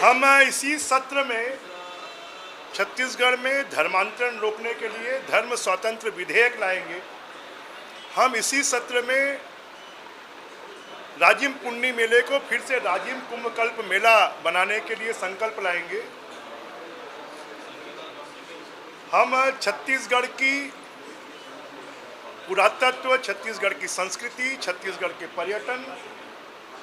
हम इसी सत्र में छत्तीसगढ़ में धर्मांतरण रोकने के लिए धर्म स्वतंत्र विधेयक लाएंगे। हम इसी सत्र में राजिम पुन्नी मेले को फिर से राजिम कुंभकल्प मेला बनाने के लिए संकल्प लाएंगे। हम छत्तीसगढ़ की पुरातत्व, छत्तीसगढ़ की संस्कृति, छत्तीसगढ़ के पर्यटन,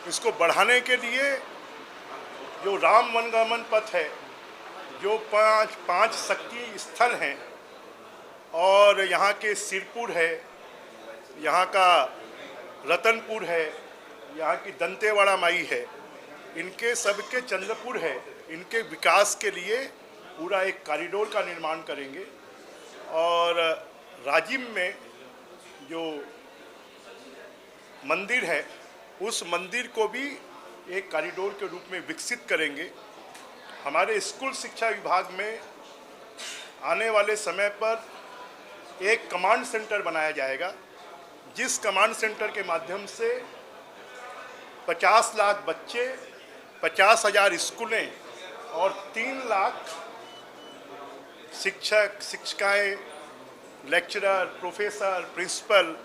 इसको बढ़ाने के लिए जो राम वनगमन पथ है, जो पांच शक्ति स्थल हैं और यहाँ के सिरपुर है, यहाँ का रतनपुर है, यहाँ की दंतेवाड़ा माई है, इनके सबके चंद्रपुर है, इनके विकास के लिए पूरा एक कॉरिडोर का निर्माण करेंगे। और राजिम में जो मंदिर है उस मंदिर को भी एक कॉरिडोर के रूप में विकसित करेंगे। हमारे स्कूल शिक्षा विभाग में आने वाले समय पर एक कमांड सेंटर बनाया जाएगा, जिस कमांड सेंटर के माध्यम से 50 लाख बच्चे, 50,000 स्कूलें और 3 लाख शिक्षक, शिक्षिकाएँ, लेक्चरर, प्रोफेसर, प्रिंसिपल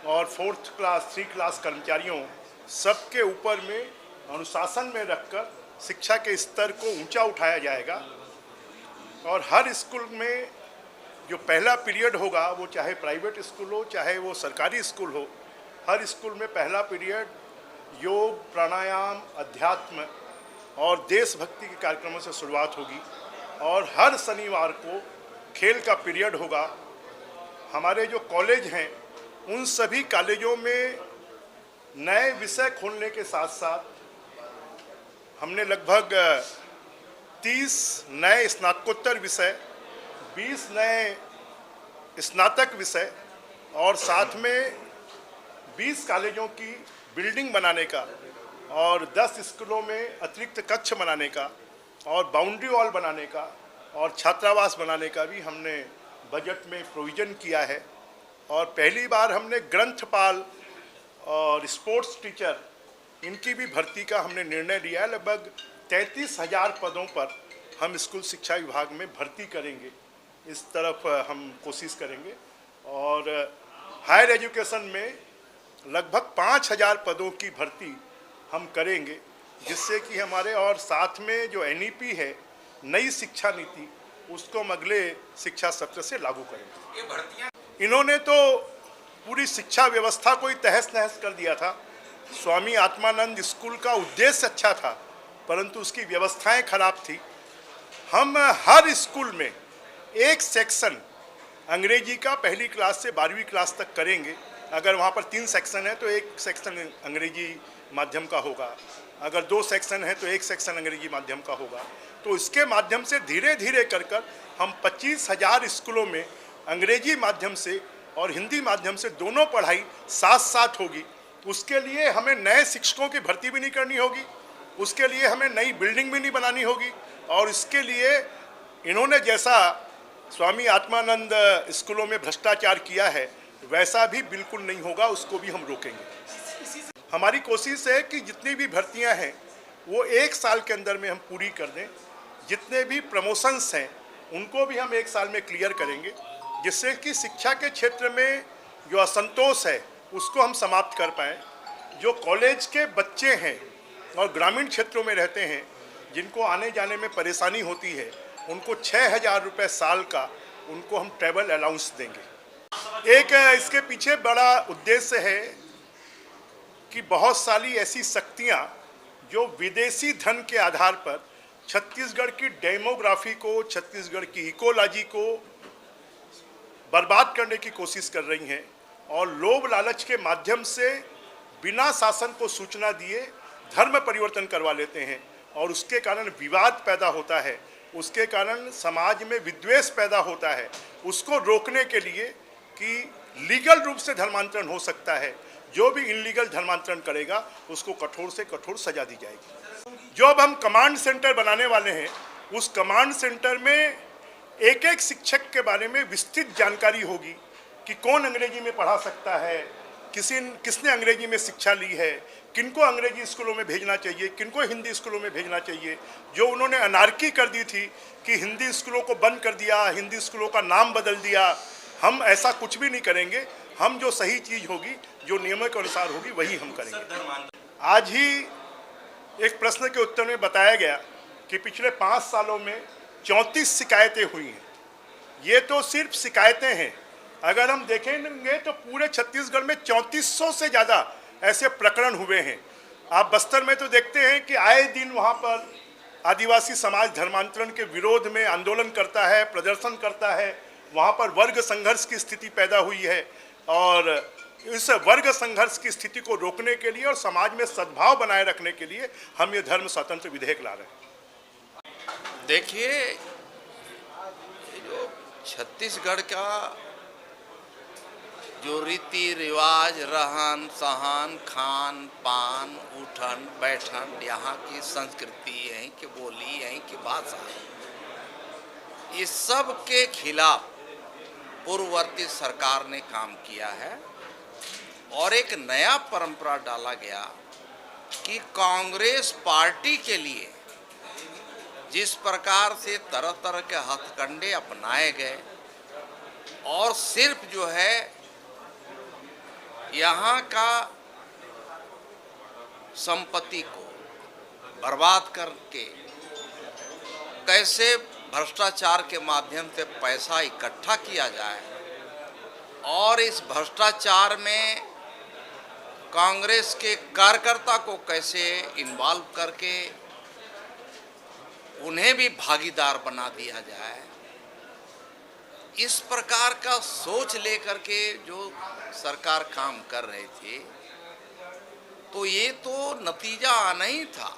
और 4th क्लास 3 क्लास कर्मचारियों सबके ऊपर में अनुशासन में रखकर शिक्षा के स्तर को ऊंचा उठाया जाएगा। और हर स्कूल में जो पहला पीरियड होगा, वो चाहे प्राइवेट स्कूल हो चाहे वो सरकारी स्कूल हो, हर स्कूल में पहला पीरियड योग, प्राणायाम, अध्यात्म और देशभक्ति के कार्यक्रमों से शुरुआत होगी। और हर शनिवार को खेल का पीरियड होगा। हमारे जो कॉलेज हैं उन सभी कॉलेजों में नए विषय खोलने के साथ साथ हमने लगभग 30 नए स्नातकोत्तर विषय, 20 नए स्नातक विषय और साथ में 20 कॉलेजों की बिल्डिंग बनाने का और 10 स्कूलों में अतिरिक्त कक्ष बनाने का और बाउंड्री वॉल बनाने का और छात्रावास बनाने का भी हमने बजट में प्रोविज़न किया है। और पहली बार हमने ग्रंथपाल और स्पोर्ट्स टीचर, इनकी भी भर्ती का हमने निर्णय लिया है। लगभग 33,000 पदों पर हम स्कूल शिक्षा विभाग में भर्ती करेंगे, इस तरफ हम कोशिश करेंगे। और हायर एजुकेशन में लगभग 5,000 पदों की भर्ती हम करेंगे, जिससे कि हमारे और साथ में जो NEP है, नई शिक्षा नीति, उसको हम अगले शिक्षा सत्र से लागू करेंगे। ये भर्तियां इन्होंने तो पूरी शिक्षा व्यवस्था को ही तहस नहस कर दिया था। स्वामी आत्मानंद स्कूल का उद्देश्य अच्छा था, परंतु उसकी व्यवस्थाएं खराब थी। हम हर स्कूल में एक सेक्शन अंग्रेजी का पहली क्लास से 12वीं क्लास तक करेंगे। अगर वहाँ पर 3 सेक्शन है तो एक सेक्शन अंग्रेजी माध्यम का होगा, अगर 2 सेक्शन है तो एक सेक्शन अंग्रेजी माध्यम का होगा। तो इसके माध्यम से धीरे धीरे कर हम 25,000 स्कूलों में अंग्रेजी माध्यम से और हिंदी माध्यम से दोनों पढ़ाई साथ साथ होगी। उसके लिए हमें नए शिक्षकों की भर्ती भी नहीं करनी होगी, उसके लिए हमें नई बिल्डिंग भी नहीं बनानी होगी। और इसके लिए इन्होंने जैसा स्वामी आत्मानंद स्कूलों में भ्रष्टाचार किया है, वैसा भी बिल्कुल नहीं होगा, उसको भी हम रोकेंगे। हमारी कोशिश है कि जितनी भी भर्तियां हैं वो 1 साल के अंदर में हम पूरी कर दें। जितने भी प्रमोशंस हैं उनको भी हम 1 साल में क्लियर करेंगे, जिससे कि शिक्षा के क्षेत्र में जो असंतोष है उसको हम समाप्त कर पाएँ। जो कॉलेज के बच्चे हैं और ग्रामीण क्षेत्रों में रहते हैं, जिनको आने जाने में परेशानी होती है, उनको 6,000 रुपये साल का उनको हम ट्रैवल अलाउंस देंगे। एक इसके पीछे बड़ा उद्देश्य है कि बहुत सारी ऐसी शक्तियां जो विदेशी धन के आधार पर छत्तीसगढ़ की डेमोग्राफी को, छत्तीसगढ़ की इकोलॉजी को बर्बाद करने की कोशिश कर रही हैं और लोभ लालच के माध्यम से बिना शासन को सूचना दिए धर्म परिवर्तन करवा लेते हैं और उसके कारण विवाद पैदा होता है, उसके कारण समाज में विद्वेष पैदा होता है। उसको रोकने के लिए कि लीगल रूप से धर्मांतरण हो सकता है, जो भी इनलीगल धर्मांतरण करेगा उसको कठोर से कठोर सजा दी जाएगी। जो अब हम कमांड सेंटर बनाने वाले हैं, उस कमांड सेंटर में एक एक शिक्षक के बारे में विस्तृत जानकारी होगी कि कौन अंग्रेजी में पढ़ा सकता है, किसने अंग्रेजी में शिक्षा ली है, किनको अंग्रेजी स्कूलों में भेजना चाहिए, किनको हिंदी स्कूलों में भेजना चाहिए। जो उन्होंने अनारकी कर दी थी कि हिंदी स्कूलों को बंद कर दिया, हिंदी स्कूलों का नाम बदल दिया, हम ऐसा कुछ भी नहीं करेंगे। हम जो सही चीज़ होगी, जो नियमों के अनुसार होगी, वही हम करेंगे। आज ही एक प्रश्न के उत्तर में बताया गया कि पिछले 5 सालों में 34 शिकायतें हुई हैं। ये तो सिर्फ शिकायतें हैं। अगर हम देखेंगे तो पूरे छत्तीसगढ़ में 3400 से ज़्यादा ऐसे प्रकरण हुए हैं। आप बस्तर में तो देखते हैं कि आए दिन वहाँ पर आदिवासी समाज धर्मांतरण के विरोध में आंदोलन करता है, प्रदर्शन करता है। वहाँ पर वर्ग संघर्ष की स्थिति पैदा हुई है और इस वर्ग संघर्ष की स्थिति को रोकने के लिए और समाज में सद्भाव बनाए रखने के लिए हम ये धर्म स्वतंत्र विधेयक ला रहे हैं। देखिए, जो छत्तीसगढ़ का जो रीति रिवाज, रहन सहन, खान पान, उठन बैठन, यहाँ की संस्कृति, यहीं की बोली, यहीं की भाषा, इस सब के खिलाफ पूर्ववर्ती सरकार ने काम किया है और एक नया परंपरा डाला गया कि कांग्रेस पार्टी के लिए जिस प्रकार से तरह तरह के हथकंडे अपनाए गए और सिर्फ जो है यहाँ का संपत्ति को बर्बाद करके कैसे भ्रष्टाचार के माध्यम से पैसा इकट्ठा किया जाए और इस भ्रष्टाचार में कांग्रेस के कार्यकर्ता को कैसे इन्वॉल्व करके उन्हें भी भागीदार बना दिया जाए, इस प्रकार का सोच लेकर के जो सरकार काम कर रही थी, तो ये तो नतीजा आना ही था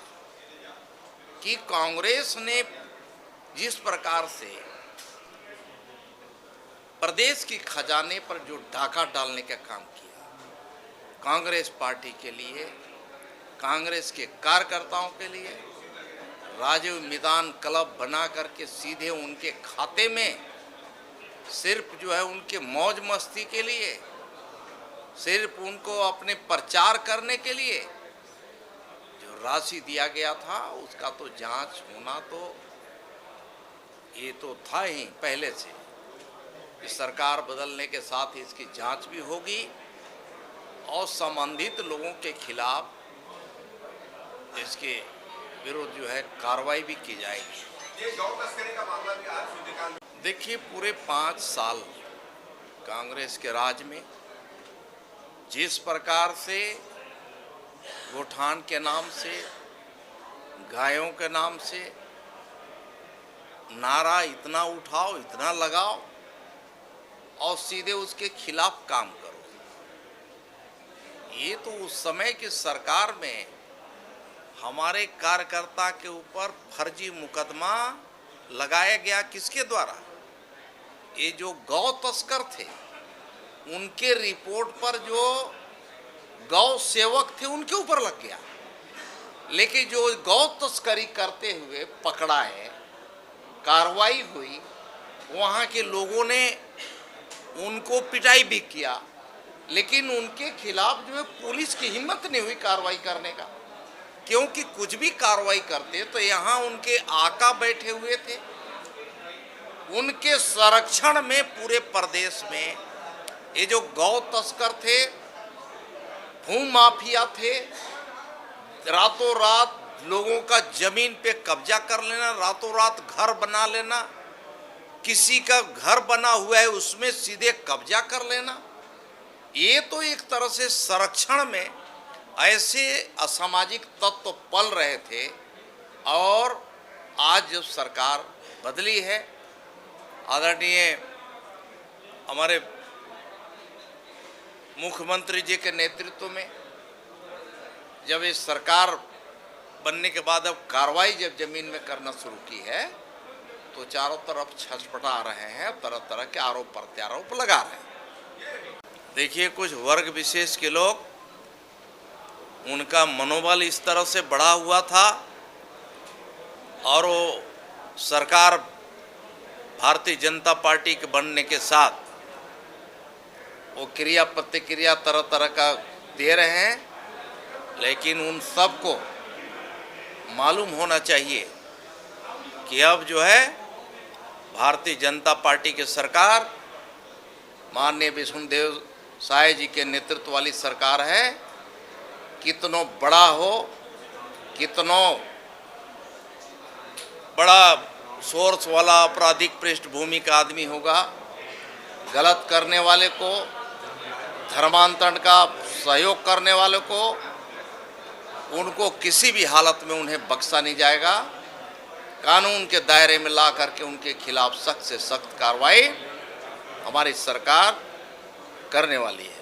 कि कांग्रेस ने जिस प्रकार से प्रदेश की खजाने पर जो डाका डालने का काम किया, कांग्रेस पार्टी के लिए, कांग्रेस के कार्यकर्ताओं के लिए राजीव मैदान क्लब बना करके सीधे उनके खाते में सिर्फ जो है उनके मौज मस्ती के लिए, सिर्फ उनको अपने प्रचार करने के लिए जो राशि दिया गया था, उसका तो जांच होना तो ये तो था ही पहले से। इस सरकार बदलने के साथ ही इसकी जांच भी होगी और संबंधित लोगों के खिलाफ इसके विरुद्ध जो है कार्रवाई भी की जाएगी। ये गौ तस्करी का मामला भी आज सूर्यकांत। देखिए, पूरे 5 साल कांग्रेस के राज में जिस प्रकार से गोठान के नाम से, गायों के नाम से नारा इतना उठाओ, इतना लगाओ और सीधे उसके खिलाफ काम करो, ये तो उस समय की सरकार में हमारे कार्यकर्ता के ऊपर फर्जी मुकदमा लगाया गया। किसके द्वारा? ये जो गौ तस्कर थे उनके रिपोर्ट पर जो गौ सेवक थे उनके ऊपर लग गया, लेकिन जो गौ तस्करी करते हुए पकड़ाए, कार्रवाई हुई, वहाँ के लोगों ने उनको पिटाई भी किया, लेकिन उनके खिलाफ जो है पुलिस की हिम्मत नहीं हुई कार्रवाई करने का, क्योंकि कुछ भी कार्रवाई करते तो यहाँ उनके आका बैठे हुए थे। उनके संरक्षण में पूरे प्रदेश में ये जो गौ तस्कर थे, भू माफिया थे, रातों रात लोगों का जमीन पे कब्जा कर लेना, रातों रात घर बना लेना, किसी का घर बना हुआ है उसमें सीधे कब्जा कर लेना, ये तो एक तरह से संरक्षण में ऐसे असामाजिक तत्व पल रहे थे। और आज जब सरकार बदली है, आदरणीय हमारे मुख्यमंत्री जी के नेतृत्व में, जब इस सरकार बनने के बाद अब कार्रवाई जब जमीन में करना शुरू की है, तो चारों तरफ छटपटा रहे हैं, तरह तरह के आरोप प्रत्यारोप लगा रहे हैं। देखिए, कुछ वर्ग विशेष के लोग, उनका मनोबल इस तरह से बढ़ा हुआ था और वो सरकार भारतीय जनता पार्टी के बनने के साथ वो क्रिया प्रतिक्रिया तरह तरह का दे रहे हैं लेकिन उन सबको मालूम होना चाहिए कि अब जो है भारतीय जनता पार्टी की सरकार, माननीय विष्णुदेव साय जी के नेतृत्व वाली सरकार है। कितनों बड़ा हो, कितनों बड़ा सोर्स वाला आपराधिक पृष्ठभूमि का आदमी होगा, गलत करने वाले को, धर्मांतरण का सहयोग करने वाले को, उनको किसी भी हालत में उन्हें बख्शा नहीं जाएगा। कानून के दायरे में ला करके उनके खिलाफ सख्त से सख्त कार्रवाई हमारी सरकार करने वाली है।